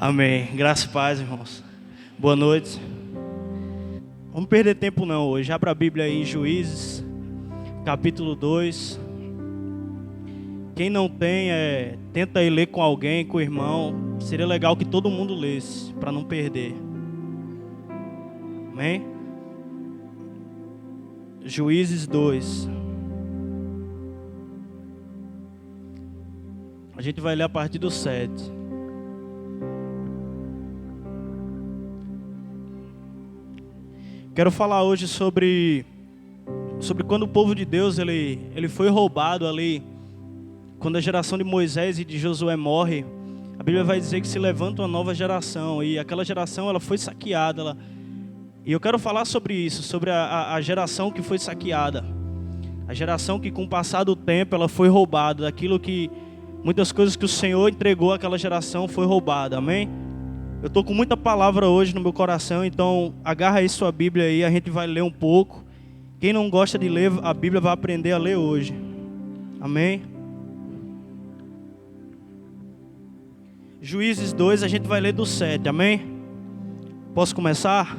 Amém. Graça e paz, irmãos. Boa noite. Vamos perder tempo não hoje. Abra a Bíblia aí em Juízes, capítulo 2. Quem não tem, tenta aí ler com alguém, com o irmão. Seria legal que todo mundo lesse, para não perder. Amém? Juízes 2. A gente vai ler a partir do 7. Quero falar hoje sobre quando o povo de Deus ele foi roubado ali. Quando a geração de Moisés e de Josué morre, a Bíblia vai dizer que se levanta uma nova geração. E aquela geração ela foi saqueada. E eu quero falar sobre isso, sobre a geração que foi saqueada. A geração que com o passar do tempo ela foi roubada. Daquilo que, muitas coisas que o Senhor entregou àquela geração foi roubada. Amém? Eu estou com muita palavra hoje no meu coração, então agarra aí sua Bíblia aí, a gente vai ler um pouco. Quem não gosta de ler a Bíblia vai aprender a ler hoje. Amém? Juízes 2, a gente vai ler do 7, amém? Posso começar?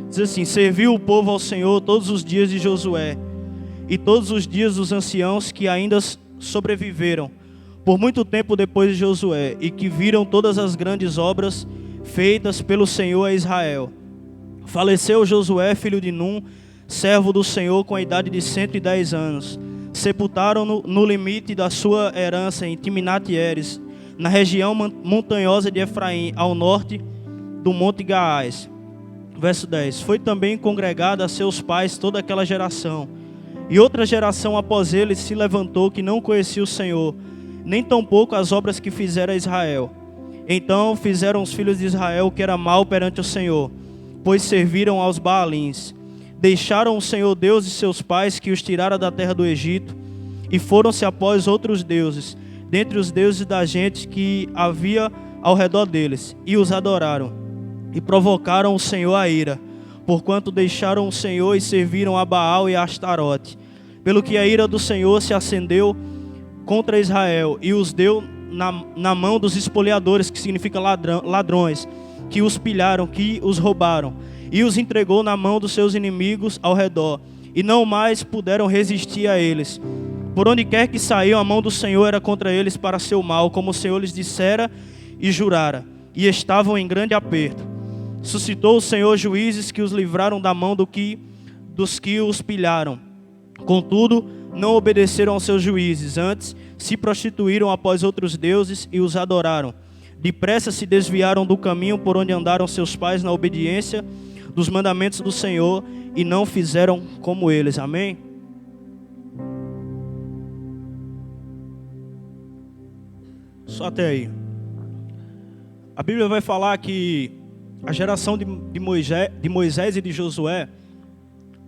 Diz assim: serviu o povo ao Senhor todos os dias de Josué, e todos os dias dos anciãos que ainda sobreviveram, por muito tempo depois de Josué, e que viram todas as grandes obras feitas pelo Senhor a Israel. Faleceu Josué, filho de Num, servo do Senhor, com a idade de 110 anos. Sepultaram-no no limite da sua herança em Timnat-Heres, na região montanhosa de Efraim, ao norte do Monte Gaás. Verso 10. Foi também congregada a seus pais toda aquela geração. E outra geração após ele se levantou que não conhecia o Senhor, nem tampouco as obras que fizera Israel. Então fizeram os filhos de Israel o que era mal perante o Senhor, pois serviram aos Baalins. Deixaram o Senhor Deus de seus pais, que os tirara da terra do Egito, e foram-se após outros deuses, dentre os deuses da gente que havia ao redor deles, e os adoraram, e provocaram o Senhor a ira, porquanto deixaram o Senhor e serviram a Baal e a Astarote. Pelo que a ira do Senhor se acendeu contra Israel, e os deu na mão dos espoliadores, que significa ladrões, que os pilharam, que os roubaram, e os entregou na mão dos seus inimigos ao redor, e não mais puderam resistir a eles. Por onde quer que saíam, a mão do Senhor era contra eles para seu mal, como o Senhor lhes dissera e jurara, e estavam em grande aperto. Suscitou o Senhor juízes que os livraram da mão dos que os pilharam. Contudo, não obedeceram aos seus juízes, antes se prostituíram após outros deuses e os adoraram. Depressa se desviaram do caminho por onde andaram seus pais na obediência dos mandamentos do Senhor, e não fizeram como eles. Amém? Só até aí. A Bíblia vai falar que a geração de Moisés e de Josué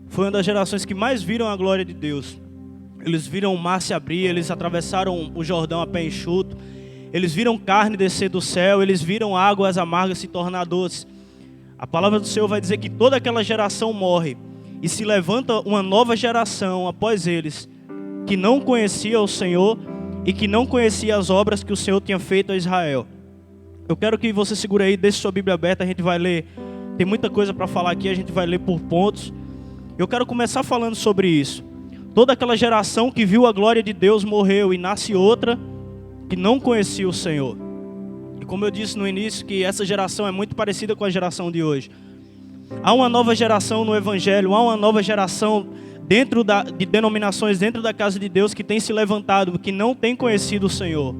foi uma das gerações que mais viram a glória de Deus. Eles viram o mar se abrir, eles atravessaram o Jordão a pé enxuto, eles viram carne descer do céu, eles viram águas amargas se tornar doces. A palavra do Senhor vai dizer que toda aquela geração morre e se levanta uma nova geração após eles, que não conhecia o Senhor e que não conhecia as obras que o Senhor tinha feito a Israel. Eu quero que você segure aí, deixe sua Bíblia aberta, a gente vai ler, tem muita coisa para falar aqui, a gente vai ler por pontos. Eu quero começar falando sobre isso. Toda aquela geração que viu a glória de Deus morreu, e nasce outra que não conhecia o Senhor. E como eu disse no início, que essa geração é muito parecida com a geração de hoje. Há uma nova geração no Evangelho, há uma nova geração de denominações dentro da casa de Deus que tem se levantado, que não tem conhecido o Senhor.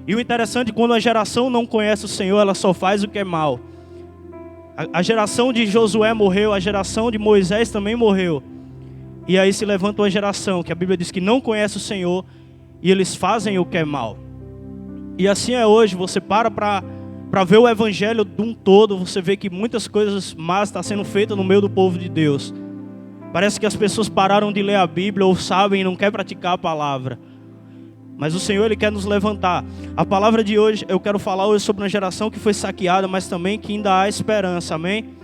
E o interessante, quando a geração não conhece o Senhor, ela só faz o que é mal. A geração de Josué morreu, a geração de Moisés também morreu. E aí se levanta uma geração que a Bíblia diz que não conhece o Senhor, e eles fazem o que é mal. E assim é hoje, você para ver o Evangelho de um todo, você vê que muitas coisas más estão sendo feitas no meio do povo de Deus. Parece que as pessoas pararam de ler a Bíblia, ou sabem e não querem praticar a palavra. Mas o Senhor, Ele quer nos levantar. A palavra de hoje, eu quero falar hoje sobre uma geração que foi saqueada, mas também que ainda há esperança, amém?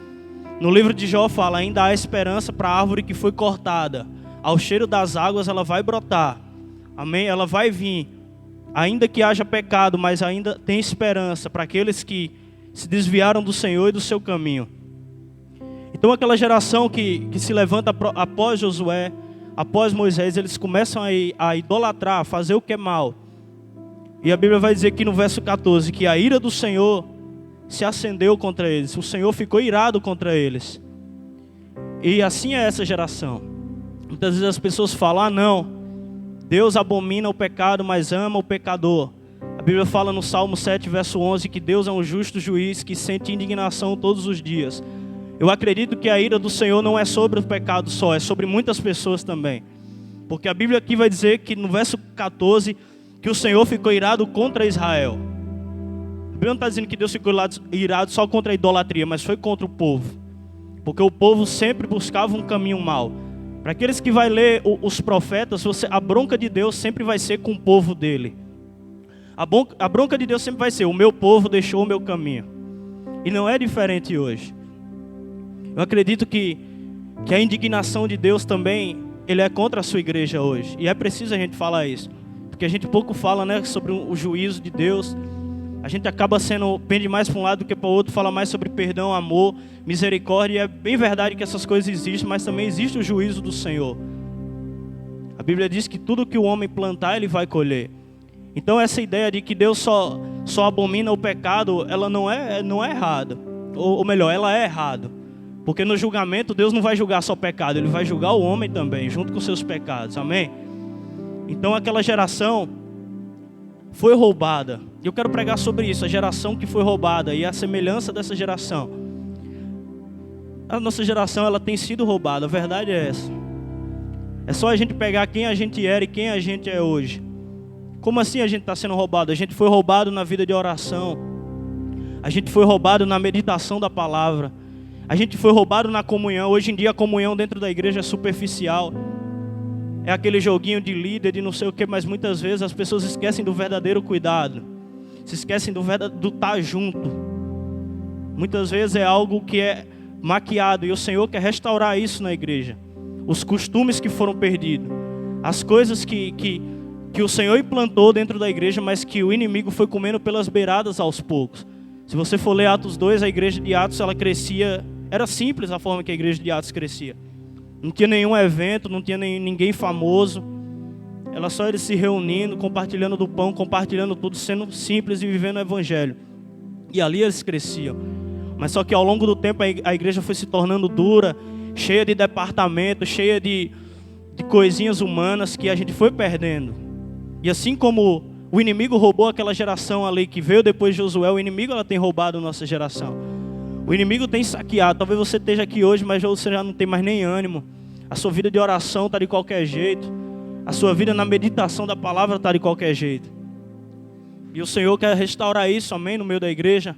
No livro de Jó fala, ainda há esperança para a árvore que foi cortada. Ao cheiro das águas ela vai brotar, amém? Ela vai vir ainda que haja pecado, mas ainda tem esperança para aqueles que se desviaram do Senhor e do seu caminho. Então aquela geração que se levanta após Josué, após Moisés, eles começam a idolatrar, a fazer o que é mal. E a Bíblia vai dizer aqui no verso 14, que a ira do Senhor se acendeu contra eles. O Senhor ficou irado contra eles. E assim é essa geração. Muitas vezes as pessoas falam, não, Deus abomina o pecado, mas ama o pecador. A Bíblia fala no Salmo 7, verso 11, que Deus é um justo juiz que sente indignação todos os dias. Eu acredito que a ira do Senhor não é sobre o pecado só, é sobre muitas pessoas também. Porque a Bíblia aqui vai dizer que no verso 14, que o Senhor ficou irado contra Israel. A Bíblia não está dizendo que Deus ficou irado só contra a idolatria, mas foi contra o povo. Porque o povo sempre buscava um caminho mau. Para aqueles que vai ler os profetas, a bronca de Deus sempre vai ser com o povo dele. A bronca de Deus sempre vai ser, o meu povo deixou o meu caminho. E não é diferente hoje. Eu acredito que a indignação de Deus também, ele é contra a sua igreja hoje. E é preciso a gente falar isso. Porque a gente pouco fala, né, sobre o juízo de Deus. A gente acaba pende mais para um lado do que para o outro, fala mais sobre perdão, amor, misericórdia. E é bem verdade que essas coisas existem, mas também existe o juízo do Senhor. A Bíblia diz que tudo que o homem plantar, ele vai colher. Então essa ideia de que Deus só abomina o pecado, ela não é errada. Ou melhor, ela é errada. Porque no julgamento, Deus não vai julgar só pecado, Ele vai julgar o homem também, junto com seus pecados, amém? Então aquela geração foi roubada. E eu quero pregar sobre isso, a geração que foi roubada e a semelhança dessa geração. A nossa geração, ela tem sido roubada, a verdade é essa. É só a gente pegar quem a gente era e quem a gente é hoje. Como assim a gente está sendo roubado? A gente foi roubado na vida de oração. A gente foi roubado na meditação da palavra. A gente foi roubado na comunhão. Hoje em dia a comunhão dentro da igreja é superficial. É aquele joguinho de líder, de não sei o que, mas muitas vezes as pessoas esquecem do verdadeiro cuidado. Se esquecem do estar junto. Muitas vezes é algo que é maquiado e o Senhor quer restaurar isso na igreja. Os costumes que foram perdidos. As coisas que o Senhor implantou dentro da igreja, mas que o inimigo foi comendo pelas beiradas aos poucos. Se você for ler Atos 2, a igreja de Atos, ela crescia. Era simples a forma que a igreja de Atos crescia. Não tinha nenhum evento, não tinha ninguém famoso. Era só eles se reunindo, compartilhando do pão, compartilhando tudo, sendo simples e vivendo o evangelho. E ali eles cresciam. Mas só que ao longo do tempo a igreja foi se tornando dura, cheia de departamentos, cheia de coisinhas humanas que a gente foi perdendo. E assim como o inimigo roubou aquela geração ali que veio depois de Josué, o inimigo ela tem roubado a nossa geração. O inimigo tem saqueado. Talvez você esteja aqui hoje, mas você já não tem mais nem ânimo. A sua vida de oração está de qualquer jeito. A sua vida na meditação da palavra está de qualquer jeito. E o Senhor quer restaurar isso, amém, no meio da igreja.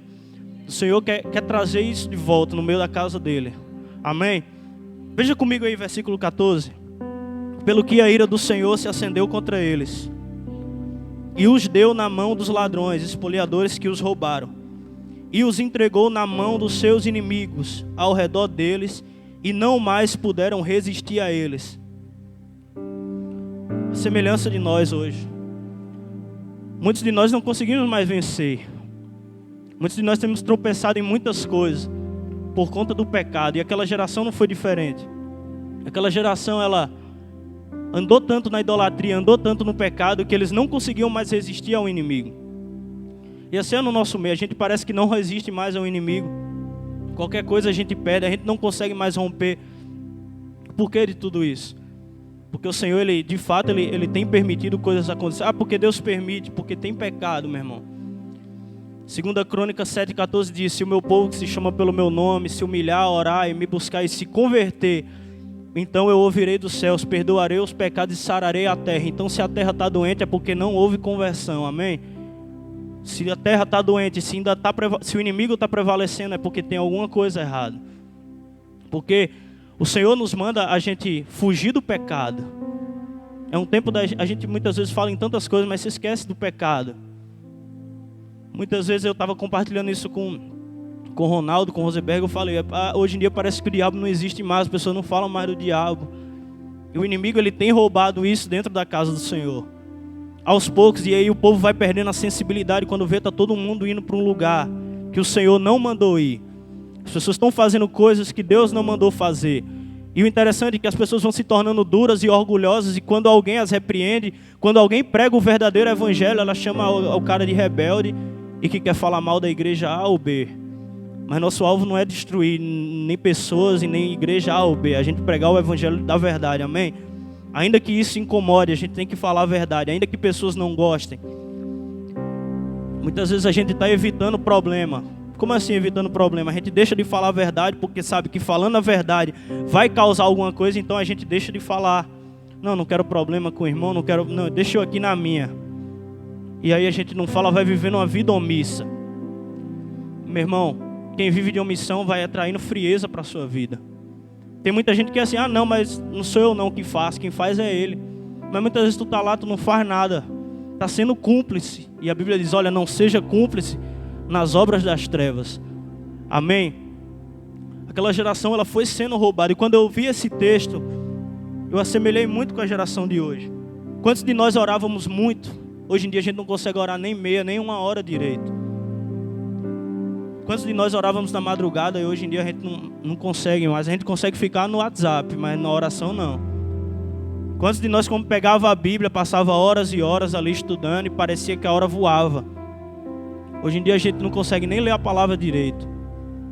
O Senhor quer trazer isso de volta no meio da casa dele. Amém? Veja comigo aí, versículo 14. Pelo que a ira do Senhor se acendeu contra eles, e os deu na mão dos ladrões, espoliadores que os roubaram, e os entregou na mão dos seus inimigos ao redor deles, e não mais puderam resistir a eles. A semelhança de nós hoje. Muitos de nós não conseguimos mais vencer. Muitos de nós temos tropeçado em muitas coisas por conta do pecado, e aquela geração não foi diferente. Aquela geração, ela andou tanto na idolatria, andou tanto no pecado, que eles não conseguiam mais resistir ao inimigo. E assim é no nosso meio, a gente parece que não resiste mais ao inimigo. Qualquer coisa a gente perde, a gente não consegue mais romper. Por que de tudo isso? Porque o Senhor, Ele, de fato, Ele tem permitido coisas acontecerem. Porque Deus permite, porque tem pecado, meu irmão. 2 Crônicas 7,14 diz: se o meu povo que se chama pelo meu nome se humilhar, orar e me buscar e se converter, então eu ouvirei dos céus, perdoarei os pecados e sararei a terra. Então se a terra está doente é porque não houve conversão, amém? Se a terra está doente, se o inimigo está prevalecendo, é porque tem alguma coisa errada. Porque o Senhor nos manda a gente fugir do pecado. É um tempo a gente muitas vezes fala em tantas coisas, mas se esquece do pecado. Muitas vezes eu estava compartilhando isso com o Ronaldo, com o Rosenberg, eu falei, hoje em dia parece que o diabo não existe mais, as pessoas não falam mais do diabo. E o inimigo, ele tem roubado isso dentro da casa do Senhor. aos poucos, e aí o povo vai perdendo a sensibilidade quando vê tá todo mundo indo para um lugar que o Senhor não mandou ir. As pessoas estão fazendo coisas que Deus não mandou fazer. E o interessante é que as pessoas vão se tornando duras e orgulhosas, e quando alguém as repreende, quando alguém prega o verdadeiro evangelho, ela chama o cara de rebelde e que quer falar mal da igreja A ou B. Mas nosso alvo não é destruir nem pessoas e nem igreja A ou B. A gente pregar o evangelho da verdade, amém? Ainda que isso incomode, a gente tem que falar a verdade, ainda que pessoas não gostem. Muitas vezes a gente está evitando problema. Como assim evitando problema? A gente deixa de falar a verdade porque sabe que falando a verdade vai causar alguma coisa, então a gente deixa de falar. Não quero problema com o irmão, não, deixa eu aqui na minha. E aí a gente não fala, vai vivendo uma vida omissa. Meu irmão, quem vive de omissão vai atraindo frieza para a sua vida. Tem muita gente que é assim, não, mas não sou eu não que faço, quem faz é ele. Mas muitas vezes tu tá lá, tu não faz nada. Tá sendo cúmplice. E a Bíblia diz, olha, não seja cúmplice nas obras das trevas. Amém? Aquela geração, ela foi sendo roubada. E quando eu vi esse texto, eu assemelhei muito com a geração de hoje. Quantos de nós orávamos muito? Hoje em dia a gente não consegue orar nem meia, nem uma hora direito. Quantos de nós orávamos na madrugada e hoje em dia a gente não consegue mais? A gente consegue ficar no WhatsApp, mas na oração não. Quantos de nós, como pegava a Bíblia, passava horas e horas ali estudando e parecia que a hora voava? Hoje em dia a gente não consegue nem ler a palavra direito.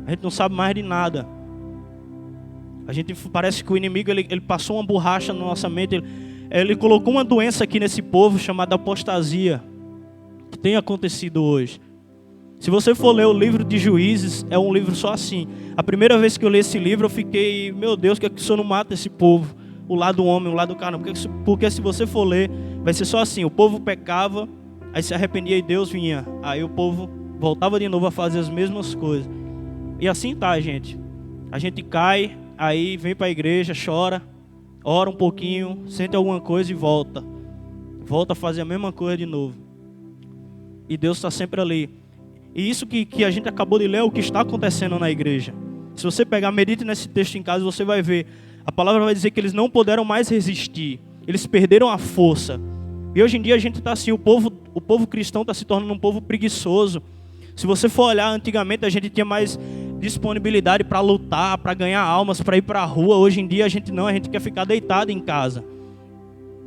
A gente não sabe mais de nada. A gente parece que o inimigo ele passou uma borracha na nossa mente. Ele colocou uma doença aqui nesse povo chamada apostasia, que tem acontecido hoje. Se você for ler o livro de Juízes, é um livro só assim. A primeira vez que eu li esse livro, eu fiquei, meu Deus, que o Senhor não mata esse povo? O lado do homem, o lado do carne. Porque se você for ler, vai ser só assim. O povo pecava, aí se arrependia e Deus vinha. Aí o povo voltava de novo a fazer as mesmas coisas. E assim tá, gente. A gente cai, aí vem para a igreja, chora, ora um pouquinho, sente alguma coisa e volta. Volta a fazer a mesma coisa de novo. E Deus está sempre ali. E isso que a gente acabou de ler é o que está acontecendo na igreja. Se você pegar, medite nesse texto em casa, você vai ver. A palavra vai dizer que eles não puderam mais resistir. Eles perderam a força. E hoje em dia a gente está assim, o povo cristão está se tornando um povo preguiçoso. Se você for olhar, antigamente a gente tinha mais disponibilidade para lutar, para ganhar almas, para ir para a rua. Hoje em dia a gente quer ficar deitado em casa.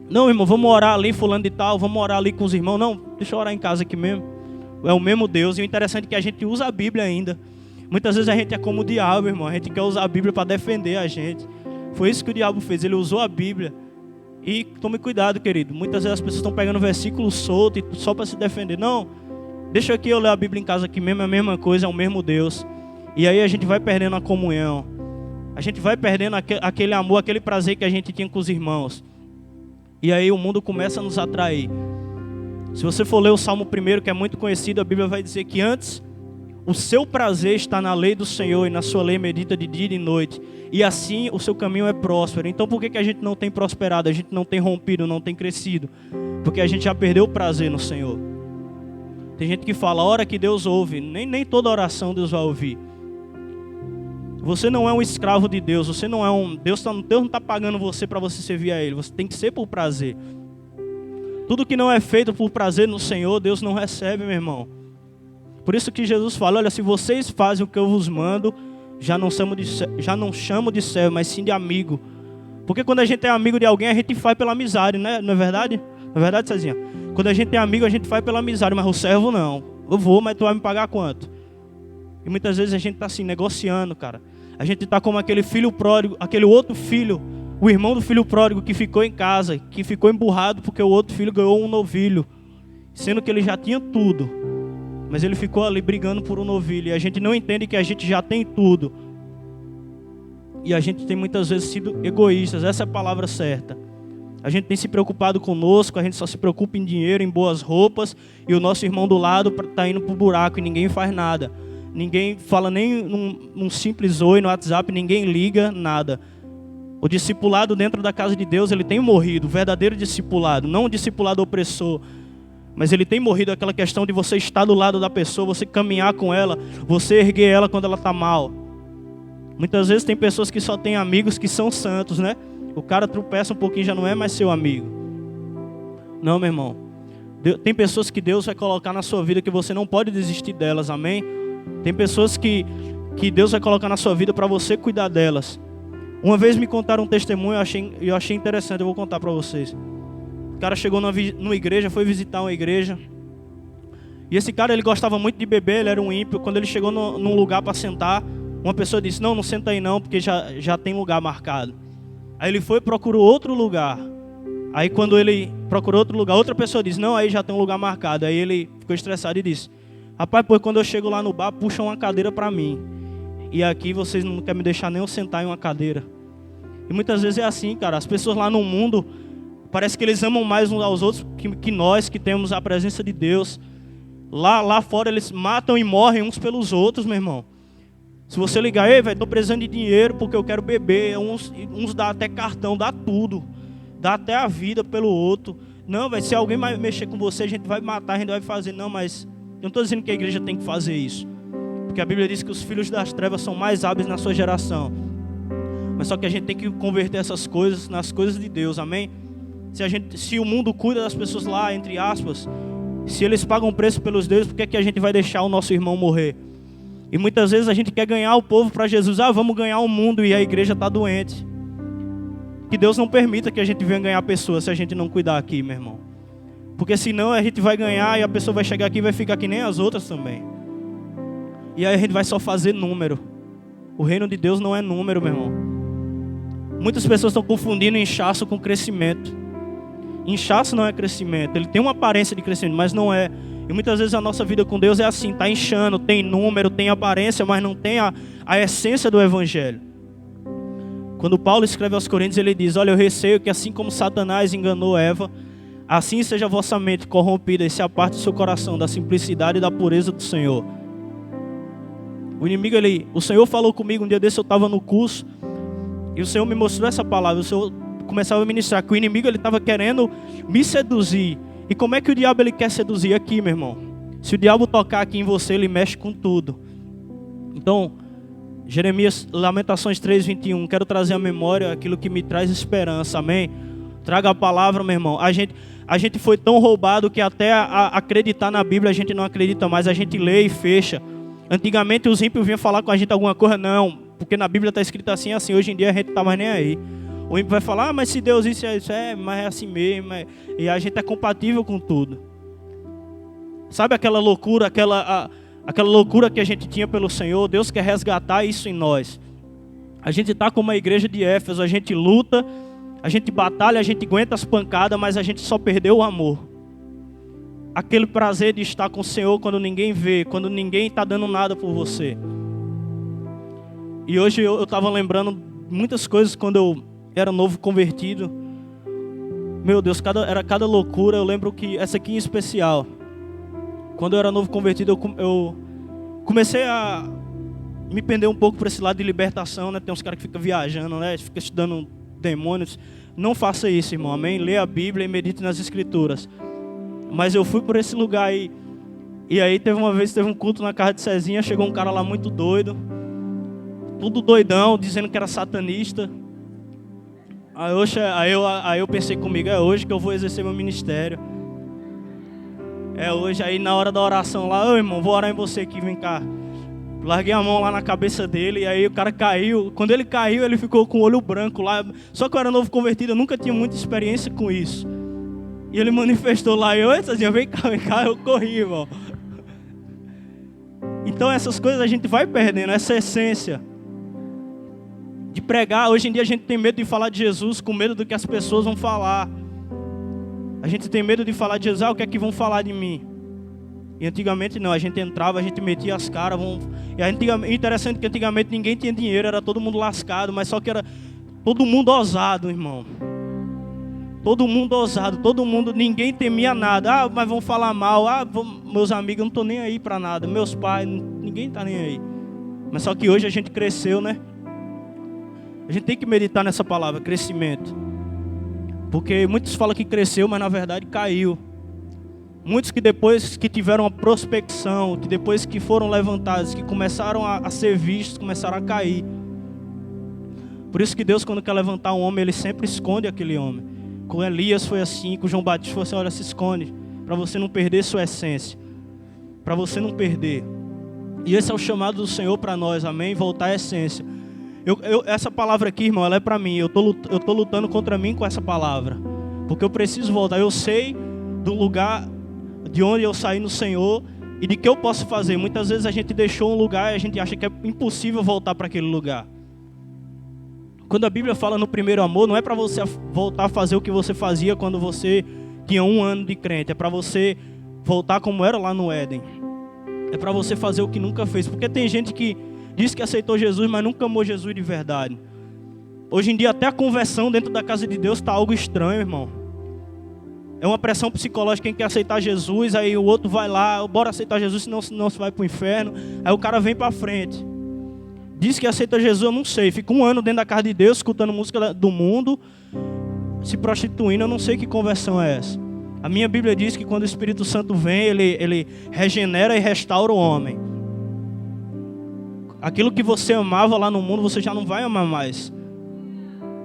Não, irmão, vamos orar ali, fulano de tal, vamos orar ali com os irmãos. Não, deixa eu orar em casa aqui mesmo. É o mesmo Deus. E o interessante é que a gente usa a Bíblia ainda. Muitas vezes a gente é como o diabo, irmão. A gente quer usar a Bíblia para defender a gente. Foi isso que o diabo fez. Ele usou a Bíblia. E tome cuidado, querido. Muitas vezes as pessoas estão pegando versículos soltos só para se defender. Não, deixa aqui eu ler a Bíblia em casa aqui mesmo. É a mesma coisa, é o mesmo Deus. E aí a gente vai perdendo a comunhão. A gente vai perdendo aquele amor, aquele prazer que a gente tinha com os irmãos. E aí o mundo começa a nos atrair. Se você for ler o Salmo 1, que é muito conhecido, a Bíblia vai dizer que antes o seu prazer está na lei do Senhor e na sua lei medita de dia e de noite. E assim o seu caminho é próspero. Então por que a gente não tem prosperado, a gente não tem rompido, não tem crescido? Porque a gente já perdeu o prazer no Senhor. Tem gente que fala, a hora que Deus ouve, nem toda oração Deus vai ouvir. Você não é um escravo de Deus, você não é um... Deus não está pagando você para você servir a Ele, você tem que ser por prazer. Tudo que não é feito por prazer no Senhor, Deus não recebe, meu irmão. Por isso que Jesus fala, olha, se vocês fazem o que eu vos mando, já não chamo de servo, mas sim de amigo. Porque quando a gente é amigo de alguém, a gente faz pela amizade, né? Não é verdade? Não é verdade, Cezinha? Quando a gente é amigo, a gente faz pela amizade, mas o servo não. Eu vou, mas tu vai me pagar quanto? E muitas vezes a gente está assim, negociando, cara. A gente está como aquele filho pródigo, aquele outro filho, o irmão do filho pródigo que ficou em casa, que ficou emburrado porque o outro filho ganhou um novilho, sendo que ele já tinha tudo. Mas ele ficou ali brigando por um novilho. E a gente não entende que a gente já tem tudo. E a gente tem muitas vezes sido egoístas. Essa é a palavra certa. A gente tem se preocupado conosco. A gente só se preocupa em dinheiro, em boas roupas. E o nosso irmão do lado está indo para o buraco e ninguém faz nada. Ninguém fala nem num simples oi no WhatsApp. Ninguém liga, nada. O discipulado dentro da casa de Deus, ele tem morrido. O verdadeiro discipulado. Não o discipulado opressor. Mas ele tem morrido aquela questão de você estar do lado da pessoa, você caminhar com ela, você erguer ela quando ela está mal. Muitas vezes tem pessoas que só têm amigos que são santos, né? O cara tropeça um pouquinho, já não é mais seu amigo. Não, meu irmão. Tem pessoas que Deus vai colocar na sua vida que você não pode desistir delas, amém? Tem pessoas que Deus vai colocar na sua vida para você cuidar delas. Uma vez me contaram um testemunho, eu achei interessante, eu vou contar para vocês. O cara chegou numa igreja, foi visitar uma igreja. E esse cara, ele gostava muito de beber, ele era um ímpio. Quando ele chegou num lugar para sentar, uma pessoa disse, não senta aí não, porque já tem lugar marcado. Aí ele foi e procurou outro lugar. Aí quando ele procurou outro lugar, outra pessoa disse, não, aí já tem um lugar marcado. Aí ele ficou estressado e disse, rapaz, pois quando eu chego lá no bar, puxa uma cadeira para mim. E aqui vocês não querem me deixar nem eu sentar em uma cadeira. E muitas vezes é assim, cara. As pessoas lá no mundo, parece que eles amam mais uns aos outros que nós que temos a presença de Deus. Lá fora eles matam e morrem uns pelos outros, meu irmão. Se você ligar, ei, velho, tô precisando de dinheiro porque eu quero beber. Uns dá até cartão, dá tudo. Dá até a vida pelo outro. Não, velho, se alguém vai mexer com você, a gente vai matar, a gente vai fazer. Não, mas eu não estou dizendo que a igreja tem que fazer isso. Porque a Bíblia diz que os filhos das trevas são mais hábeis na sua geração. Mas só que a gente tem que converter essas coisas nas coisas de Deus, amém? Se o mundo cuida das pessoas lá, entre aspas, se eles pagam preço pelos deuses, por que a gente vai deixar o nosso irmão morrer? E muitas vezes a gente quer ganhar o povo para Jesus. Vamos ganhar o mundo e a igreja está doente. Que Deus não permita que a gente venha ganhar pessoas se a gente não cuidar aqui, meu irmão. Porque senão a gente vai ganhar e a pessoa vai chegar aqui e vai ficar que nem as outras também. E aí a gente vai só fazer número. O reino de Deus não é número, meu irmão. Muitas pessoas estão confundindo inchaço com crescimento. Inchaço não é crescimento. Ele tem uma aparência de crescimento, mas não é. E muitas vezes a nossa vida com Deus é assim, está inchando, tem número, tem aparência, mas não tem a essência do Evangelho. Quando Paulo escreve aos Coríntios, ele diz, olha, eu receio que assim como Satanás enganou Eva, assim seja a vossa mente corrompida e se aparte do seu coração da simplicidade e da pureza do Senhor. O Senhor falou comigo, um dia desse eu estava no curso, e o Senhor me mostrou essa palavra, o Senhor começava a ministrar, que o inimigo ele estava querendo me seduzir. E como é que o diabo ele quer seduzir aqui, meu irmão? Se o diabo tocar aqui em você, ele mexe com tudo. Então, Lamentações 3:21, quero trazer à memória aquilo que me traz esperança, amém? Traga a palavra, meu irmão. A gente foi tão roubado que até acreditar na Bíblia a gente não acredita mais, a gente lê e fecha. Antigamente os ímpios vinham falar com a gente alguma coisa, não, porque na Bíblia está escrito assim, hoje em dia a gente não está mais nem aí. O ímpio vai falar, mas se Deus isso, mas é assim mesmo, e a gente é compatível com tudo. Sabe aquela loucura, aquela loucura que a gente tinha pelo Senhor? Deus quer resgatar isso em nós. A gente está como a igreja de Éfeso, a gente luta, a gente batalha, a gente aguenta as pancadas, mas a gente só perdeu o amor. Aquele prazer de estar com o Senhor quando ninguém vê, quando ninguém está dando nada por você. E hoje eu estava lembrando muitas coisas quando eu era novo convertido. Meu Deus, era cada loucura. Eu lembro que essa aqui em especial, quando eu era novo convertido, eu comecei a me pender um pouco por esse lado de libertação, né? Tem uns caras que ficam viajando, né? Fica estudando demônios. Não faça isso, irmão, amém? Lê a Bíblia e medite nas Escrituras. Mas eu fui por esse lugar aí. E aí teve um culto na casa de Cezinha, chegou um cara lá muito doido, tudo doidão, dizendo que era satanista. Aí eu pensei comigo, é hoje que eu vou exercer meu ministério. É hoje. Aí na hora da oração lá, ô irmão, vou orar em você aqui, vem cá. Larguei a mão lá na cabeça dele, e aí o cara caiu. Quando ele caiu, ele ficou com o olho branco lá. Só que eu era novo convertido, eu nunca tinha muita experiência com isso. E ele manifestou lá, e eu, vem cá, eu corri, irmão. Então essas coisas a gente vai perdendo, essa essência de pregar. Hoje em dia a gente tem medo de falar de Jesus, com medo do que as pessoas vão falar. A gente tem medo de falar de Jesus, o que é que vão falar de mim? E antigamente não, a gente entrava, a gente metia as caras. E interessante que antigamente ninguém tinha dinheiro, era todo mundo lascado, mas só que era todo mundo ousado, irmão. Todo mundo ousado, ninguém temia nada. Mas vão falar mal, meus amigos, eu não estou nem aí para nada. Meus pais, ninguém está nem aí. Mas só que hoje a gente cresceu, né? A gente tem que meditar nessa palavra, crescimento. Porque muitos falam que cresceu, mas na verdade caiu. Muitos que depois que tiveram uma prospecção, que depois que foram levantados, que começaram a ser vistos, começaram a cair. Por isso que Deus, quando quer levantar um homem, Ele sempre esconde aquele homem. Com Elias foi assim, com João Batista foi assim, olha, se esconde, para você não perder sua essência, para você não perder. E esse é o chamado do Senhor para nós, amém? Voltar à essência. Essa palavra aqui, irmão, ela é para mim. Eu tô lutando contra mim com essa palavra, porque eu preciso voltar. Eu sei do lugar de onde eu saí no Senhor e de que eu posso fazer. Muitas vezes a gente deixou um lugar e a gente acha que é impossível voltar para aquele lugar. Quando a Bíblia fala no primeiro amor, não é para você voltar a fazer o que você fazia quando você tinha 1 ano de crente. É para você voltar como era lá no Éden. É para você fazer o que nunca fez. Porque tem gente que diz que aceitou Jesus, mas nunca amou Jesus de verdade. Hoje em dia até a conversão dentro da casa de Deus está algo estranho, irmão. É uma pressão psicológica. Quem quer aceitar Jesus, aí o outro vai lá, bora aceitar Jesus, senão você vai para o inferno. Aí o cara vem para frente. Diz que aceita Jesus, eu não sei. Fica 1 ano dentro da casa de Deus, escutando música do mundo, se prostituindo, eu não sei que conversão é essa. A minha Bíblia diz que quando o Espírito Santo vem, ele regenera e restaura o homem. Aquilo que você amava lá no mundo, você já não vai amar mais.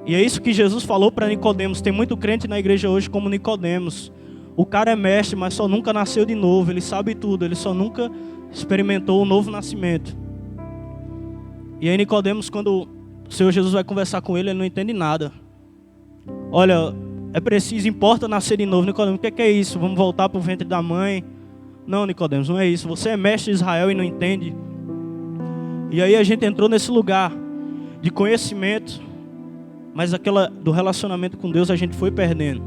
E é isso que Jesus falou para Nicodemos. Tem muito crente na igreja hoje como Nicodemos. O cara é mestre, mas só nunca nasceu de novo. Ele sabe tudo, ele só nunca experimentou o novo nascimento. E aí Nicodemos, quando o Senhor Jesus vai conversar com ele, ele não entende nada. Olha, é preciso, importa nascer de novo. Nicodemos, o que é isso? Vamos voltar para o ventre da mãe? Não, Nicodemos, não é isso. Você é mestre de Israel e não entende. E aí a gente entrou nesse lugar de conhecimento, mas aquela do relacionamento com Deus a gente foi perdendo.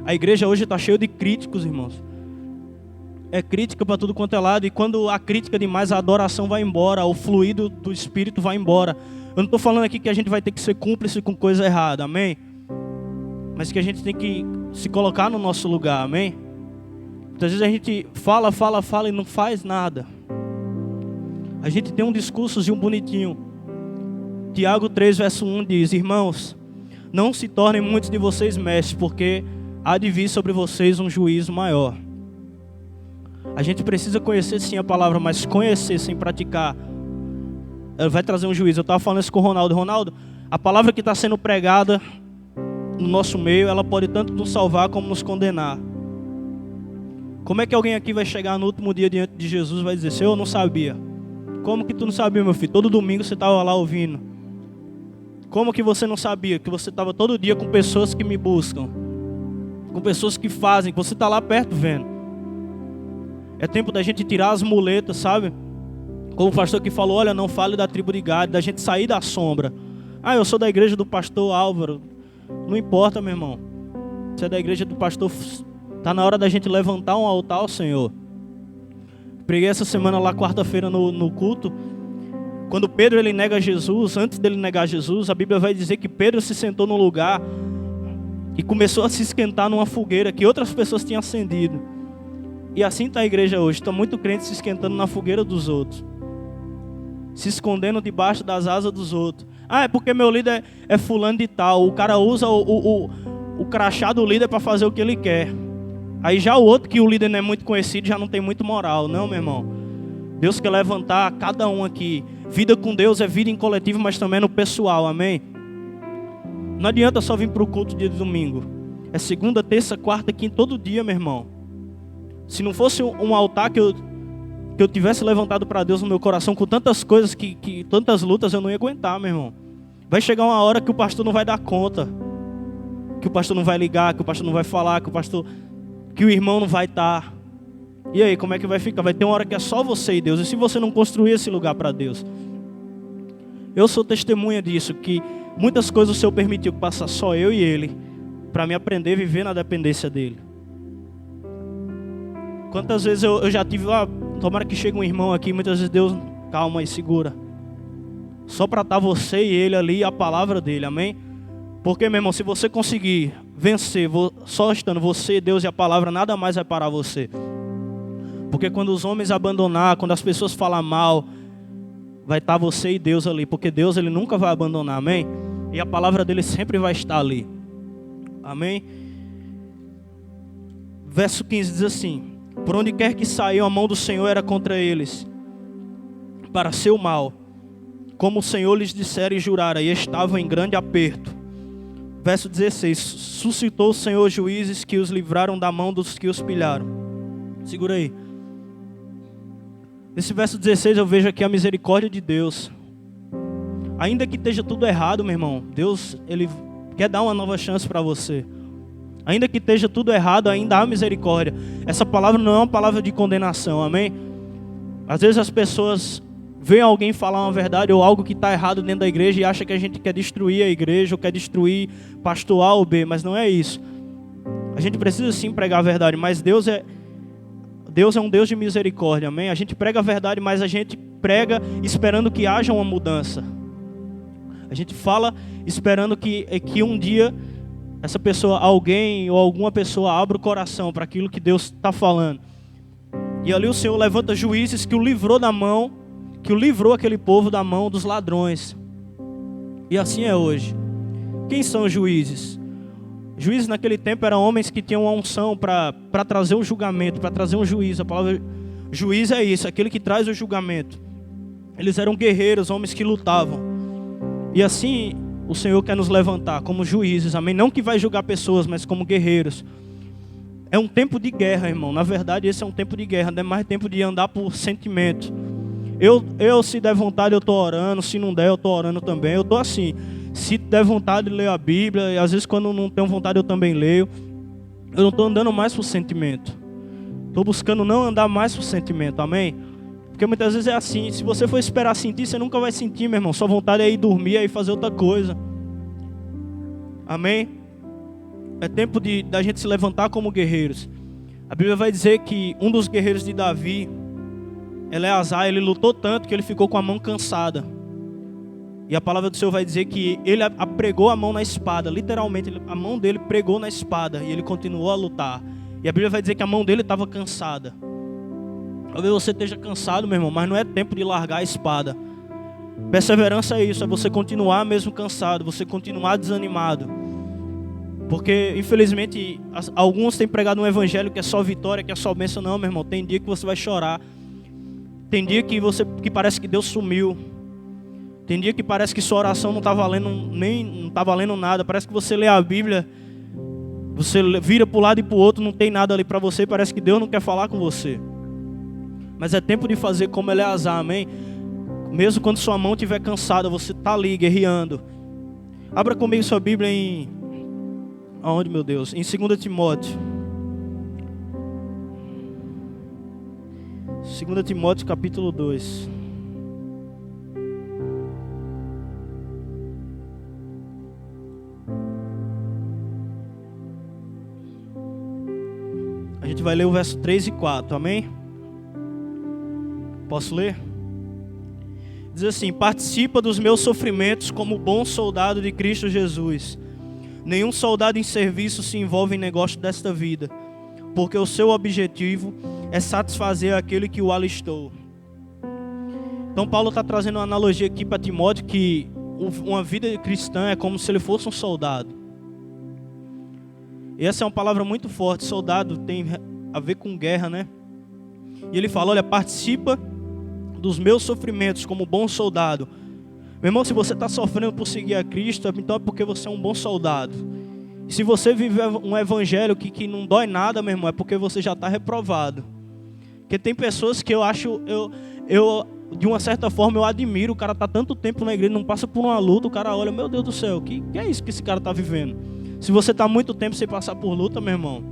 A igreja hoje está cheia de críticos, irmãos. É crítica para tudo quanto é lado. E quando há crítica demais, a adoração vai embora, o fluido do Espírito vai embora. Eu não estou falando aqui que a gente vai ter que ser cúmplice com coisa errada, amém? Mas que a gente tem que se colocar no nosso lugar, amém? Muitas vezes a gente fala e não faz nada. A gente tem um discursozinho bonitinho. Tiago 3, verso 1 diz: irmãos, não se tornem muitos de vocês mestres, porque há de vir sobre vocês um juízo maior. A gente precisa conhecer sim a palavra, mas conhecer sem praticar, ela vai trazer um juízo. Eu estava falando isso com o Ronaldo. Ronaldo, a palavra que está sendo pregada no nosso meio, ela pode tanto nos salvar como nos condenar. Como é que alguém aqui vai chegar no último dia diante de Jesus e vai dizer: Senhor, eu não sabia? Como que tu não sabia, meu filho? Todo domingo você estava lá ouvindo. Como que você não sabia? Que você estava todo dia com pessoas que me buscam, com pessoas que fazem, que você está lá perto vendo. É tempo da gente tirar as muletas, sabe? Como o pastor que falou: olha, não fale da tribo de Gade, da gente sair da sombra. Ah, eu sou da igreja do pastor Álvaro. Não importa, meu irmão. Você é da igreja do pastor. Está na hora da gente levantar um altar ao Senhor. Preguei essa semana lá, quarta-feira, no culto. Quando Pedro ele nega Jesus, antes dele negar Jesus, a Bíblia vai dizer que Pedro se sentou num lugar e começou a se esquentar numa fogueira que outras pessoas tinham acendido. E assim está a igreja hoje. Está muito crente se esquentando na fogueira dos outros, se escondendo debaixo das asas dos outros. Ah, é porque meu líder é fulano de tal. O cara usa o crachá do líder para fazer o que ele quer. Aí já o outro, que o líder não é muito conhecido, já não tem muito moral. Não, meu irmão. Deus quer levantar cada um aqui. Vida com Deus é vida em coletivo, mas também no pessoal, amém? Não adianta só vir para o culto dia de domingo. É segunda, terça, quarta, quinta, todo dia, meu irmão. Se não fosse um altar que eu tivesse levantado para Deus no meu coração, com tantas coisas, tantas lutas, eu não ia aguentar, meu irmão. Vai chegar uma hora que o pastor não vai dar conta, que o pastor não vai ligar, que o pastor não vai falar, que o irmão não vai estar. E aí, como é que vai ficar? Vai ter uma hora que é só você e Deus. E se você não construir esse lugar para Deus? Eu sou testemunha disso, que muitas coisas o Senhor permitiu que passasse só eu e Ele, para me aprender a viver na dependência dEle. Quantas vezes eu já tive, tomara que chegue um irmão aqui, muitas vezes Deus, calma aí, segura. Só para estar você e Ele ali, a palavra dEle, amém? Porque, meu irmão, se você conseguir vencer, só estando você, Deus e a palavra, nada mais vai parar você. Porque quando os homens abandonar, quando as pessoas falar mal, vai estar você e Deus ali. Porque Deus, Ele nunca vai abandonar, amém? E a palavra dEle sempre vai estar ali. Amém? Verso 15 diz assim: por onde quer que saiam, a mão do Senhor era contra eles, para seu mal, como o Senhor lhes dissera e jurara, e estavam em grande aperto. Verso 16. Suscitou o Senhor juízes que os livraram da mão dos que os pilharam. Segura aí. Nesse verso 16 eu vejo aqui a misericórdia de Deus. Ainda que esteja tudo errado, meu irmão, Deus, Ele quer dar uma nova chance para você. Ainda que esteja tudo errado, ainda há misericórdia. Essa palavra não é uma palavra de condenação, amém? Às vezes as pessoas veem alguém falar uma verdade ou algo que está errado dentro da igreja e acham que a gente quer destruir a igreja ou quer destruir pastor A ou B, mas não é isso. A gente precisa sim pregar a verdade, mas Deus é um Deus de misericórdia, amém? A gente prega a verdade, mas a gente prega esperando que haja uma mudança. A gente fala esperando que um dia essa pessoa, alguém ou alguma pessoa abra o coração para aquilo que Deus está falando. E ali o Senhor levanta juízes que o livrou aquele povo da mão dos ladrões. E assim é hoje. Quem são os juízes? Juízes naquele tempo eram homens que tinham uma unção para trazer um julgamento, para trazer um juízo. A palavra juiz é isso, aquele que traz o julgamento. Eles eram guerreiros, homens que lutavam. E assim o Senhor quer nos levantar como juízes, amém? Não que vai julgar pessoas, mas como guerreiros. É um tempo de guerra, irmão. Na verdade, esse é um tempo de guerra, não é mais tempo de andar por sentimento. Eu se der vontade, eu estou orando. Se não der, eu estou orando também. Eu estou assim. Se der vontade, eu leio a Bíblia. E às vezes, quando não tenho vontade, eu também leio. Eu não estou andando mais por sentimento. Estou buscando não andar mais por sentimento, amém? Porque muitas vezes é assim. Se você for esperar sentir, você nunca vai sentir, meu irmão. Sua vontade é ir dormir, é ir fazer outra coisa. Amém? É tempo da gente se levantar como guerreiros. A Bíblia vai dizer que um dos guerreiros de Davi, Eleazar, ele lutou tanto que ele ficou com a mão cansada. E a palavra do Senhor vai dizer que ele pregou a mão na espada. Literalmente, a mão dele pregou na espada. E ele continuou a lutar. E a Bíblia vai dizer que a mão dele estava cansada. Talvez você esteja cansado, meu irmão, mas não é tempo de largar a espada. Perseverança é isso, é você continuar mesmo cansado, você continuar desanimado. Porque, infelizmente, alguns têm pregado um evangelho que é só vitória, que é só bênção. Não, meu irmão, tem dia que você vai chorar. Tem dia que parece que Deus sumiu. Tem dia que parece que sua oração não está valendo nada. Parece que você lê a Bíblia, você vira para um lado e para o outro, não tem nada ali para você. Parece que Deus não quer falar com você. Mas é tempo de fazer como Eleazar, amém? Mesmo quando sua mão estiver cansada, você está ali guerreando. Abra comigo sua Bíblia em... Aonde, meu Deus? Em 2 Timóteo. 2 Timóteo capítulo 2. A gente vai ler o verso 3 e 4, amém? Posso ler? Diz assim: participa dos meus sofrimentos como bom soldado de Cristo Jesus. Nenhum soldado em serviço se envolve em negócio desta vida, porque o seu objetivo é satisfazer aquele que o alistou. Então Paulo está trazendo uma analogia aqui para Timóteo, que uma vida cristã é como se ele fosse um soldado. E essa é uma palavra muito forte. Soldado tem a ver com guerra, né? E ele fala, olha, participa dos meus sofrimentos como bom soldado. Meu irmão, se você está sofrendo por seguir a Cristo, então é porque você é um bom soldado. E se você vive um evangelho que não dói nada, meu irmão, é porque você já está reprovado. Porque tem pessoas que eu acho, de uma certa forma eu admiro, o cara está tanto tempo na igreja, não passa por uma luta, o cara olha, meu Deus do céu, que é isso que esse cara está vivendo? Se você está muito tempo sem passar por luta, meu irmão,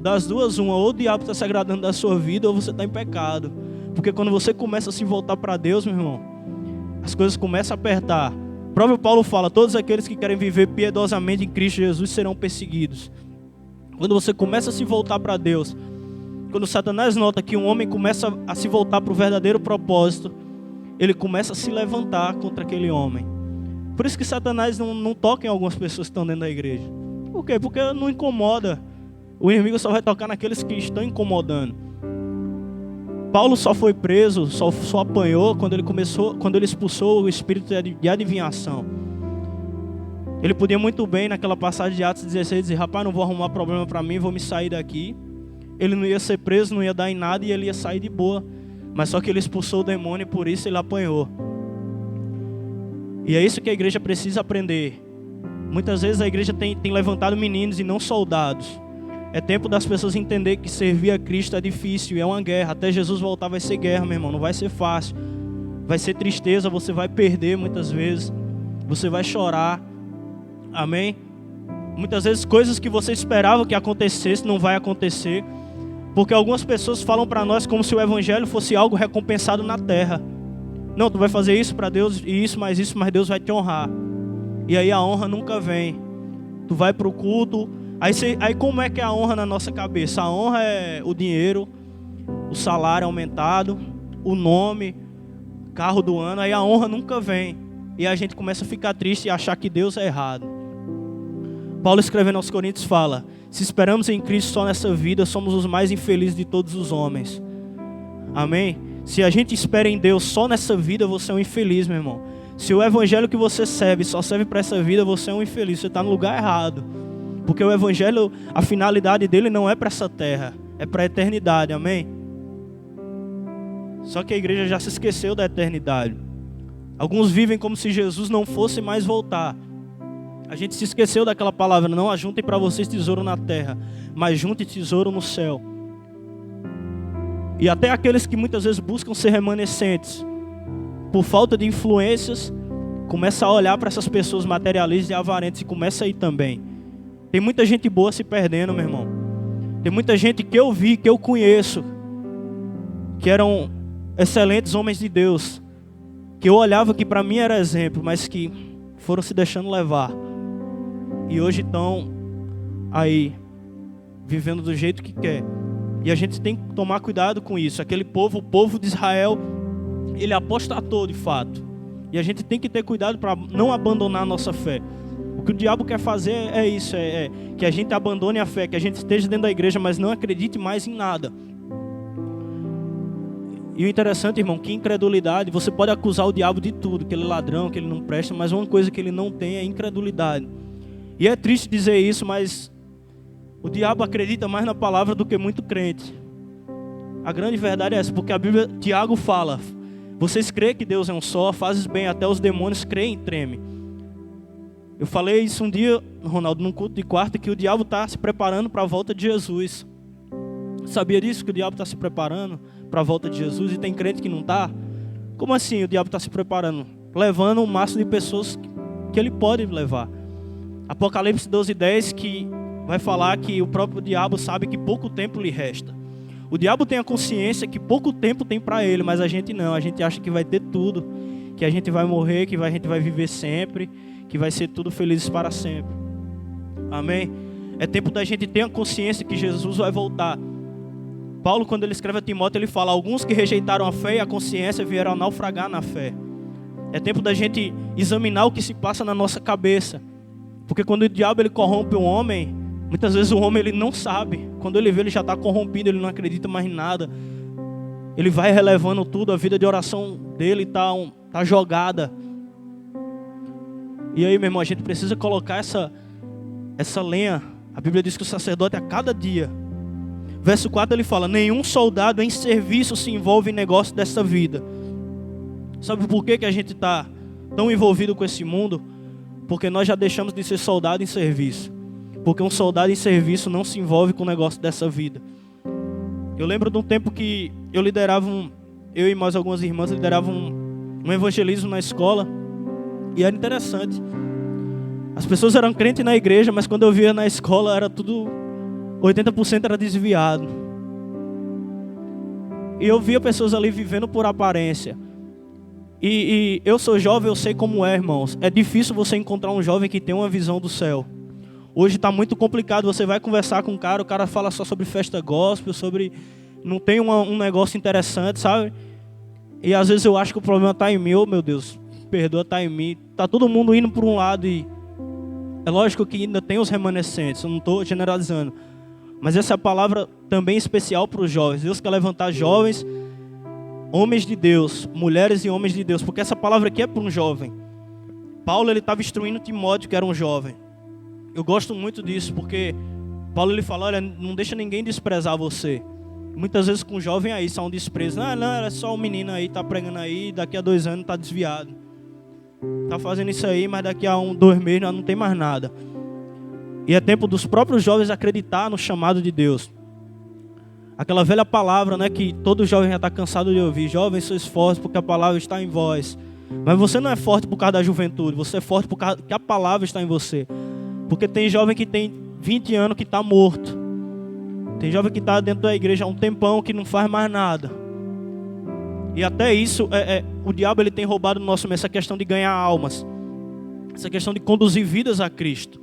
das duas, uma, ou o diabo está se agradando da sua vida, ou você está em pecado. Porque quando você começa a se voltar para Deus, meu irmão, as coisas começam a apertar. O próprio Paulo fala, todos aqueles que querem viver piedosamente em Cristo Jesus serão perseguidos. Quando você começa a se voltar para Deus, quando Satanás nota que um homem começa a se voltar para o verdadeiro propósito, ele começa a se levantar contra aquele homem. Por isso que Satanás não toca em algumas pessoas que estão dentro da igreja. Por quê? Porque não incomoda. O inimigo só vai tocar naqueles que estão incomodando. Paulo só foi preso, só apanhou quando ele expulsou o espírito de adivinhação. Ele podia muito bem, naquela passagem de Atos 16, dizer, rapaz, não vou arrumar problema para mim, vou me sair daqui. Ele não ia ser preso, não ia dar em nada e ele ia sair de boa. Mas só que ele expulsou o demônio e por isso ele apanhou. E é isso que a igreja precisa aprender. Muitas vezes a igreja tem levantado meninos e não soldados. É tempo das pessoas entenderem que servir a Cristo é difícil, é uma guerra. Até Jesus voltar vai ser guerra, meu irmão, não vai ser fácil. Vai ser tristeza, você vai perder muitas vezes. Você vai chorar. Amém? Muitas vezes coisas que você esperava que acontecesse não vai acontecer. Porque algumas pessoas falam para nós como se o evangelho fosse algo recompensado na terra. Não, tu vai fazer isso para Deus e isso, mas Deus vai te honrar. E aí a honra nunca vem. Tu vai para o culto. Aí como é que é a honra na nossa cabeça? A honra é o dinheiro, o salário aumentado, o nome, carro do ano. Aí a honra nunca vem. E a gente começa a ficar triste e achar que Deus é errado. Paulo escrevendo aos Coríntios fala: se esperamos em Cristo só nessa vida, somos os mais infelizes de todos os homens. Amém? Se a gente espera em Deus só nessa vida, você é um infeliz, meu irmão. Se o evangelho que você serve só serve para essa vida, você é um infeliz. Você está no lugar errado. Porque o evangelho, a finalidade dele não é para essa terra, é para a eternidade. Amém? Só que a igreja já se esqueceu da eternidade. Alguns vivem como se Jesus não fosse mais voltar. A gente se esqueceu daquela palavra: não ajuntem para vocês tesouro na terra, mas juntem tesouro no céu. E até aqueles que muitas vezes buscam ser remanescentes, por falta de influências, começa a olhar para essas pessoas materialistas e avarentas e começa a ir também. Tem muita gente boa se perdendo, meu irmão. Tem muita gente que eu vi, que eu conheço, que eram excelentes homens de Deus, que eu olhava que para mim era exemplo, mas que foram se deixando levar. E hoje estão aí, vivendo do jeito que quer. E a gente tem que tomar cuidado com isso. Aquele povo, o povo de Israel, ele apostatou de fato. E a gente tem que ter cuidado para não abandonar a nossa fé. O que o diabo quer fazer é isso, é que a gente abandone a fé, que a gente esteja dentro da igreja, mas não acredite mais em nada. E o interessante, irmão, que incredulidade, você pode acusar o diabo de tudo, que ele é ladrão, que ele não presta, mas uma coisa que ele não tem é incredulidade. E é triste dizer isso, mas o diabo acredita mais na palavra do que muito crente. A grande verdade é essa, porque a Bíblia, Tiago fala: vocês creem que Deus é um só, fazes bem, até os demônios creem e tremem. Eu falei isso um dia, Ronaldo, num culto de quarta, que o diabo está se preparando para a volta de Jesus. Sabia disso, que o diabo está se preparando para a volta de Jesus e tem crente que não está? Como assim o diabo está se preparando? Levando um máximo de pessoas que ele pode levar. Apocalipse 12:10, que vai falar que o próprio diabo sabe que pouco tempo lhe resta. O diabo tem a consciência que pouco tempo tem para ele, mas a gente não. A gente acha que vai ter tudo, que a gente vai morrer, que a gente vai viver sempre, que vai ser tudo felizes para sempre. Amém? É tempo da gente ter a consciência que Jesus vai voltar. Paulo, quando ele escreve a Timóteo, ele fala: alguns que rejeitaram a fé e a consciência vieram a naufragar na fé. É tempo da gente examinar o que se passa na nossa cabeça. Porque quando o diabo ele corrompe um homem, muitas vezes o homem ele não sabe. Quando ele vê, ele já está corrompido, ele não acredita mais em nada. Ele vai relevando tudo, a vida de oração dele está jogada. E aí, meu irmão, a gente precisa colocar essa lenha. A Bíblia diz que o sacerdote a cada dia. Verso 4 ele fala: nenhum soldado em serviço se envolve em negócio dessa vida. Sabe por que a gente está tão envolvido com esse mundo? Porque nós já deixamos de ser soldado em serviço. Porque um soldado em serviço não se envolve com o negócio dessa vida. Eu lembro de um tempo que eu liderava eu e mais algumas irmãs lideravam um evangelismo na escola. E era interessante. As pessoas eram crentes na igreja, mas quando eu via na escola era tudo, 80% era desviado. E eu via pessoas ali vivendo por aparência. E eu sou jovem, eu sei como é, irmãos. É difícil você encontrar um jovem que tem uma visão do céu. Hoje está muito complicado, você vai conversar com o cara fala só sobre festa gospel, não tem um negócio interessante, sabe? E às vezes eu acho que o problema está em mim, oh meu Deus, perdoa, está em mim. Está todo mundo indo por um lado e é lógico que ainda tem os remanescentes, eu não estou generalizando. Mas essa é a palavra também especial para os jovens. Deus quer levantar jovens, homens de Deus, mulheres e homens de Deus, porque essa palavra aqui é para um jovem. Paulo ele estava instruindo Timóteo, que era um jovem. Eu gosto muito disso, porque Paulo ele fala: olha, não deixa ninguém desprezar você. Muitas vezes com jovem aí, só um desprezo. Não, é só um menino aí, está pregando aí, daqui a 2 anos está desviado. Tá fazendo isso aí, mas daqui a 2 meses nós não tem mais nada. E é tempo dos próprios jovens acreditar no chamado de Deus. Aquela velha palavra, né, que todo jovem já está cansado de ouvir. Jovens, sois fortes porque a palavra está em vós. Mas você não é forte por causa da juventude. Você é forte por causa que a palavra está em você. Porque tem jovem que tem 20 anos que está morto. Tem jovem que está dentro da igreja há um tempão que não faz mais nada. E até isso, o diabo ele tem roubado no nosso meio essa questão de ganhar almas. Essa questão de conduzir vidas a Cristo.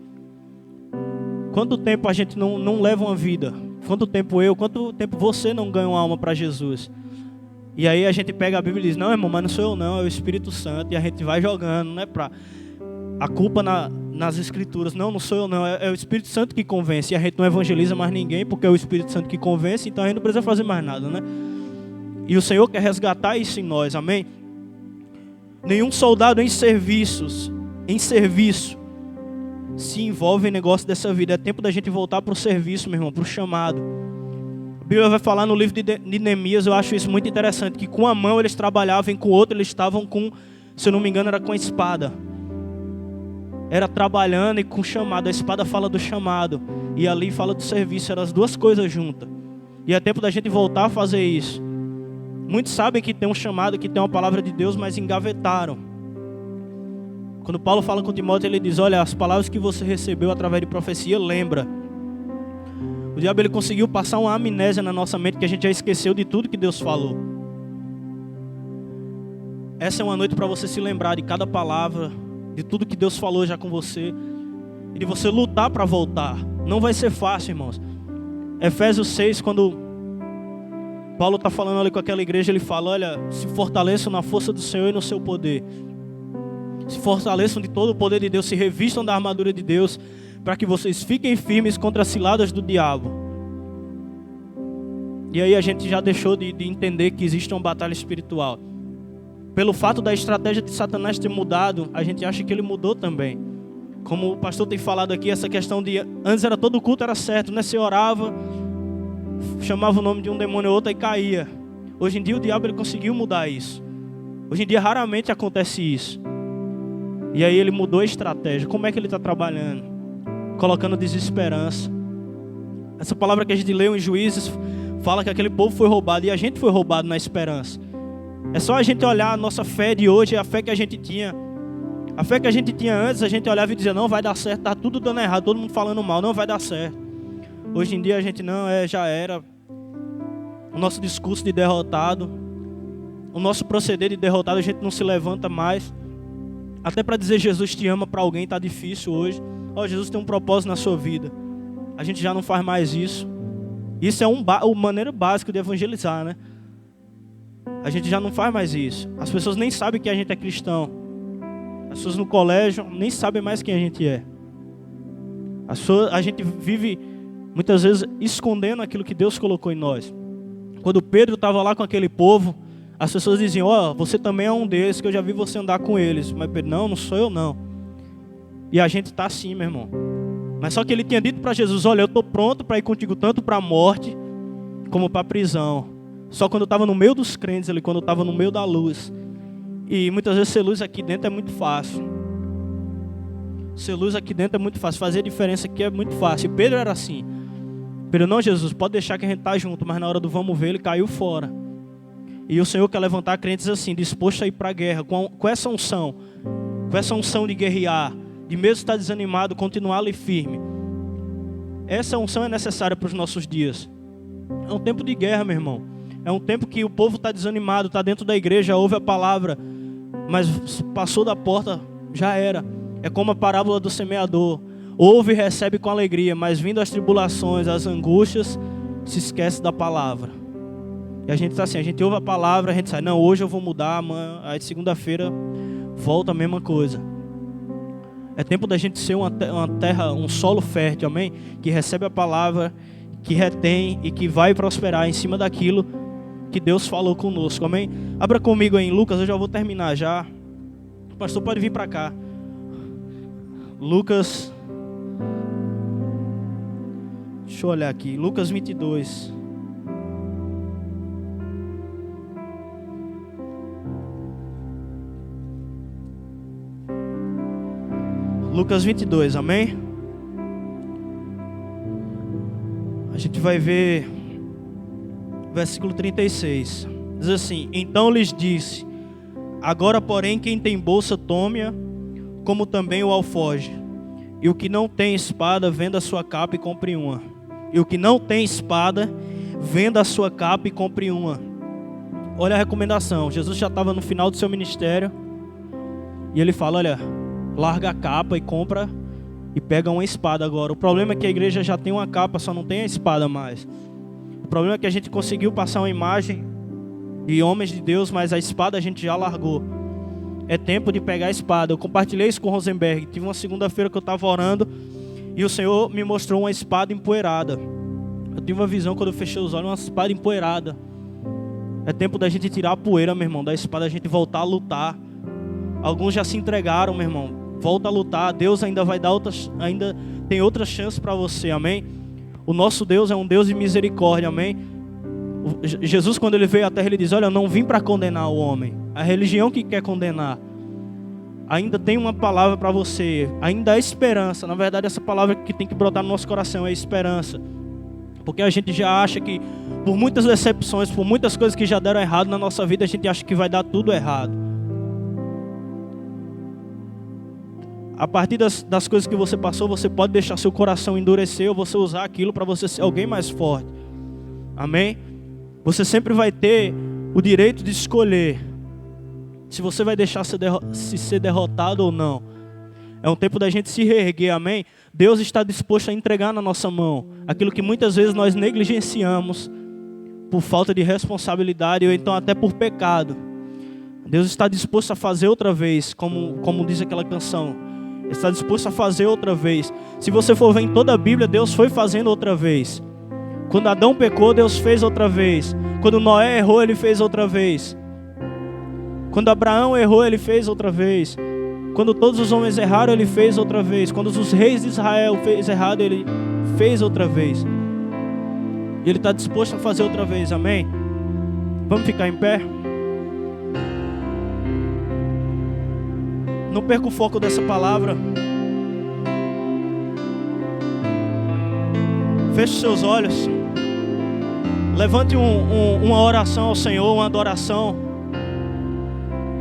Quanto tempo a gente não leva uma vida? Quanto tempo você não ganha uma alma para Jesus? E aí a gente pega a Bíblia e diz, não, irmão, mas não sou eu não, é o Espírito Santo. E a gente vai jogando, não é para a culpa nas Escrituras. Não sou eu não, é o Espírito Santo que convence. E a gente não evangeliza mais ninguém, porque é o Espírito Santo que convence, então a gente não precisa fazer mais nada, né? E o Senhor quer resgatar isso em nós, amém? Nenhum soldado em serviço se envolve em negócio dessa vida. É tempo da gente voltar para o serviço, meu irmão, para o chamado. A Bíblia vai falar no livro de Neemias, eu acho isso muito interessante, que com a mão eles trabalhavam e com o outro eles estavam com, se eu não me engano, era com a espada. Era trabalhando e com chamado. A espada fala do chamado e ali fala do serviço, eram as duas coisas juntas. E é tempo da gente voltar a fazer isso. Muitos sabem que tem um chamado, que tem uma palavra de Deus, mas engavetaram. Quando Paulo fala com Timóteo, ele diz, olha, as palavras que você recebeu através de profecia, lembra. O diabo ele conseguiu passar uma amnésia na nossa mente, que a gente já esqueceu de tudo que Deus falou. Essa é uma noite para você se lembrar de cada palavra, de tudo que Deus falou já com você, e de você lutar para voltar. Não vai ser fácil, irmãos. Efésios 6, quando Paulo está falando ali com aquela igreja, ele fala, olha, se fortaleçam na força do Senhor e no seu poder. Se fortaleçam de todo o poder de Deus, se revistam da armadura de Deus, para que vocês fiquem firmes contra as ciladas do diabo. E aí a gente já deixou de entender que existe uma batalha espiritual. Pelo fato da estratégia de Satanás ter mudado, a gente acha que ele mudou também. Como o pastor tem falado aqui, essa questão de, antes era todo culto, era certo, né? Você orava, chamava o nome de um demônio ou outro e caía. Hoje em dia o diabo ele conseguiu mudar isso. Hoje em dia raramente acontece isso. E aí ele mudou a estratégia. Como é que ele está trabalhando? Colocando desesperança. Essa palavra que a gente leu em Juízes fala que aquele povo foi roubado e a gente foi roubado na esperança. É só a gente olhar a nossa fé de hoje, a fé que a gente tinha. A fé que a gente tinha antes, a gente olhava e dizia, não vai dar certo, tá tudo dando errado, todo mundo falando mal, não vai dar certo. Hoje em dia a gente não, já era. O nosso discurso de derrotado, o nosso proceder de derrotado, a gente não se levanta mais. Até para dizer Jesus te ama para alguém está difícil hoje. Jesus tem um propósito na sua vida. A gente já não faz mais isso. Isso é uma maneira básica de evangelizar, né? A gente já não faz mais isso. As pessoas nem sabem que a gente é cristão. As pessoas no colégio nem sabem mais quem a gente é. A gente vive muitas vezes escondendo aquilo que Deus colocou em nós. Quando Pedro estava lá com aquele povo, as pessoas diziam, você também é um deles, que eu já vi você andar com eles. Mas Pedro, não sou eu não. E a gente está assim, meu irmão. Mas só que ele tinha dito para Jesus, olha, eu estou pronto para ir contigo tanto para a morte, como para a prisão. Só quando eu estava no meio dos crentes, quando eu estava no meio da luz. E muitas vezes ser luz aqui dentro é muito fácil. Ser luz aqui dentro é muito fácil. Fazer a diferença aqui é muito fácil. E Pedro era assim. Pedro, não, Jesus, pode deixar que a gente está junto. Mas na hora do vamos ver, ele caiu fora. E o Senhor quer levantar crentes assim, disposto a ir para a guerra, com essa unção de guerrear, de mesmo estar desanimado, continuar ali firme. Essa unção é necessária para os nossos dias. É um tempo de guerra, meu irmão. É um tempo que o povo está desanimado, está dentro da igreja, ouve a palavra, mas passou da porta, já era. É como a parábola do semeador. Ouve e recebe com alegria, mas vindo as tribulações, as angústias, se esquece da palavra. E a gente está assim, a gente ouve a palavra, a gente sai, não, hoje eu vou mudar, amanhã, aí segunda-feira volta a mesma coisa. É tempo da gente ser uma terra, um solo fértil, amém? Que recebe a palavra, que retém e que vai prosperar em cima daquilo que Deus falou conosco, amém? Abra comigo aí em Lucas, eu já vou terminar já. O pastor pode vir para cá. Lucas, deixa eu olhar aqui, Lucas 22. Lucas 22, amém? A gente vai ver versículo 36. Diz assim: então lhes disse: agora, porém, quem tem bolsa, tome-a, como também o alforje. E o que não tem espada, venda a sua capa e compre uma. E o que não tem espada, venda a sua capa e compre uma. Olha a recomendação. Jesus já estava no final do seu ministério. E ele fala: olha, larga a capa e compra e pega uma espada agora. O problema é que a igreja já tem uma capa, só não tem a espada mais. O problema é que a gente conseguiu passar uma imagem de homens de Deus, mas a espada a gente já largou. É tempo de pegar a espada. Eu compartilhei isso com o Rosenberg. Tive uma segunda-feira que eu estava orando e o Senhor me mostrou uma espada empoeirada. Eu tive uma visão quando eu fechei os olhos, uma espada empoeirada. É tempo da gente tirar a poeira, meu irmão, da espada, a gente voltar a lutar. Alguns já se entregaram, meu irmão. Volta a lutar. Deus ainda vai dar ainda tem outras chances para você, amém? O nosso Deus é um Deus de misericórdia, amém? Jesus, quando ele veio à terra, ele diz: olha, eu não vim para condenar o homem. A religião que quer condenar. Ainda tem uma palavra para você. Ainda há esperança. Na verdade, essa palavra que tem que brotar no nosso coração é esperança. Porque a gente já acha que, por muitas decepções, por muitas coisas que já deram errado na nossa vida, a gente acha que vai dar tudo errado. A partir das coisas que você passou, você pode deixar seu coração endurecer ou você usar aquilo para você ser alguém mais forte. Amém? Você sempre vai ter o direito de escolher se você vai deixar se ser derrotado ou não. É um tempo da gente se reerguer, amém? Deus está disposto a entregar na nossa mão aquilo que muitas vezes nós negligenciamos por falta de responsabilidade ou então até por pecado. Deus está disposto a fazer outra vez, como diz aquela canção. Está disposto a fazer outra vez. Se você for ver em toda a Bíblia, Deus foi fazendo outra vez. Quando Adão pecou, Deus fez outra vez. Quando Noé errou, Ele fez outra vez. Quando Abraão errou, Ele fez outra vez. Quando todos os homens erraram, Ele fez outra vez. Quando os reis de Israel fez errado, Ele fez outra vez. E Ele está disposto a fazer outra vez, amém? Vamos ficar em pé? Não perca o foco dessa palavra. Feche seus olhos. Levante uma oração ao Senhor, uma adoração.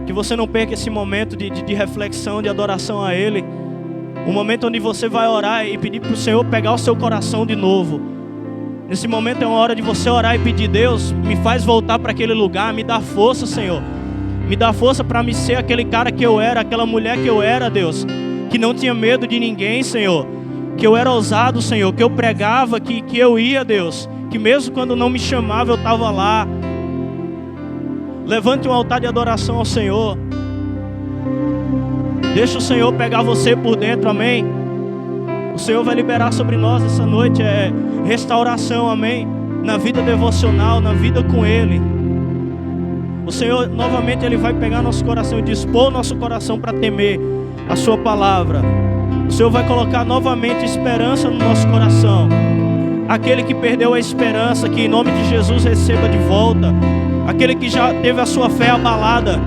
Que você não perca esse momento de reflexão, de adoração a Ele. Um momento onde você vai orar e pedir para o Senhor pegar o seu coração de novo. Nesse momento é uma hora de você orar e pedir: Deus, me faz voltar para aquele lugar, me dá força, Senhor. Me dá força para me ser aquele cara que eu era, aquela mulher que eu era, Deus. Que não tinha medo de ninguém, Senhor. Que eu era ousado, Senhor. Que eu pregava, que eu ia, Deus. Que mesmo quando não me chamava, eu estava lá. Levante um altar de adoração ao Senhor. Deixa o Senhor pegar você por dentro, amém? O Senhor vai liberar sobre nós essa noite restauração, amém? Na vida devocional, na vida com Ele. O Senhor, novamente, Ele vai pegar nosso coração e dispor nosso coração para temer a Sua palavra. O Senhor vai colocar novamente esperança no nosso coração. Aquele que perdeu a esperança, que em nome de Jesus receba de volta. Aquele que já teve a sua fé abalada,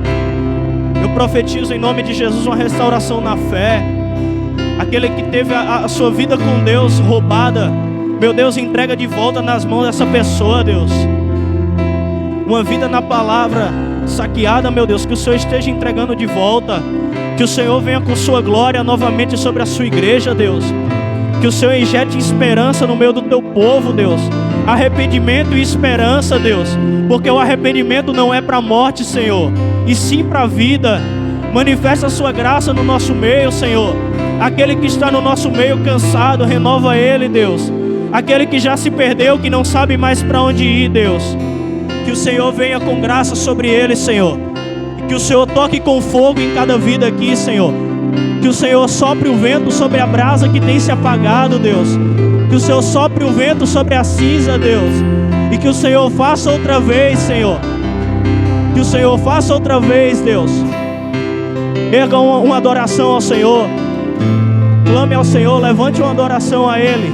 eu profetizo em nome de Jesus uma restauração na fé. Aquele que teve a sua vida com Deus roubada, meu Deus, entrega de volta nas mãos dessa pessoa, Deus. Uma vida na palavra saqueada, meu Deus, que o Senhor esteja entregando de volta. Que o Senhor venha com sua glória novamente sobre a sua igreja, Deus. Que o Senhor injete esperança no meio do teu povo, Deus. Arrependimento e esperança, Deus. Porque o arrependimento não é para a morte, Senhor, e sim para a vida. Manifesta a sua graça no nosso meio, Senhor. Aquele que está no nosso meio cansado, renova ele, Deus. Aquele que já se perdeu, que não sabe mais para onde ir, Deus. Que o Senhor venha com graça sobre ele, Senhor. E que o Senhor toque com fogo em cada vida aqui, Senhor. Que o Senhor sopre o vento sobre a brasa que tem se apagado, Deus. Que o Senhor sopre o vento sobre a cinza, Deus. E que o Senhor faça outra vez, Senhor. Que o Senhor faça outra vez, Deus. Erga uma adoração ao Senhor. Clame ao Senhor, levante uma adoração a Ele.